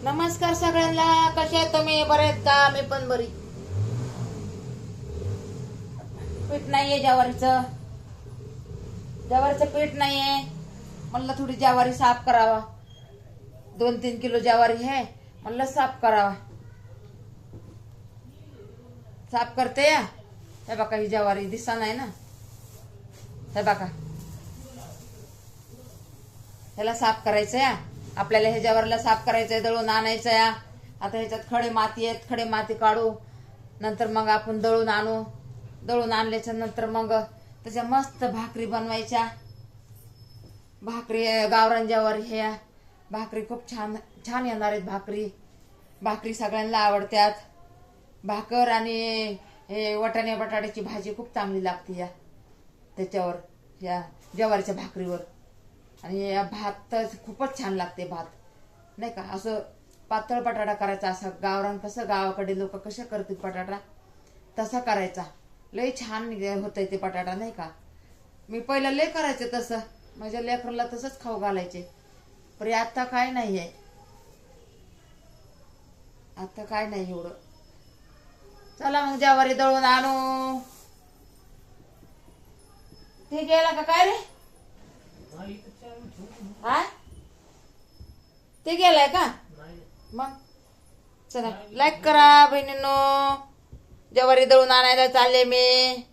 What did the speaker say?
नमस्कार सगळ्यांना. कसे आहेत तुम्ही? बरे आहेत का? मी पण बरी. पीठ नाहीये ज्वारीचं. पीठ नाहीये. म्हणलं थोडी ज्वारी साफ करावा. 2-3 किलो ज्वारी आहे, म्हणलं साफ करावा. साफ करते या. हे बघा, ही ज्वारी दिसा नाही ना. हे बघा, ह्याला साफ करायचं या. आपल्याला ह्या ज्वारीला साफ करायचंय, दळून आणायचं या. आता ह्याच्यात खडे माती आहेत, खडे माती काढू. नंतर मग आपण दळून आणू. दळून आणल्याच्या नंतर मग त्याच्या मस्त भाकरी बनवायच्या. भाकरी गावरान ज्वारी ह्या भाकरी खूप छान छान येणार आहेत. भाकरी सगळ्यांना आवडतात. भाकर आणि हे वाटाणे बटाट्याची भाजी खूप चांगली लागते या त्याच्यावर, या ज्वारीच्या भाकरीवर. आणि या भात तर खूपच छान लागते. भात नाही का, असं पातळ बटाटा करायचा. असा गावरान कसं गावाकडे लोक कसे करतात बटाटा, तसा करायचा. लय छान होतंय ते बटाटा नाही का. मी पहिलं लय करायचे तसं, माझ्या लेकराला तसंच खाऊ घालायचे. पण आता काय नाहीये, आता काय नाही एवढं. चला मग ज्वारी दळून आणू. ते गेला का काय रे? हा, ते गेलाय का? मग चला लाईक करा बहिणींनो. ज्वारी दळून आणायला चालले मी.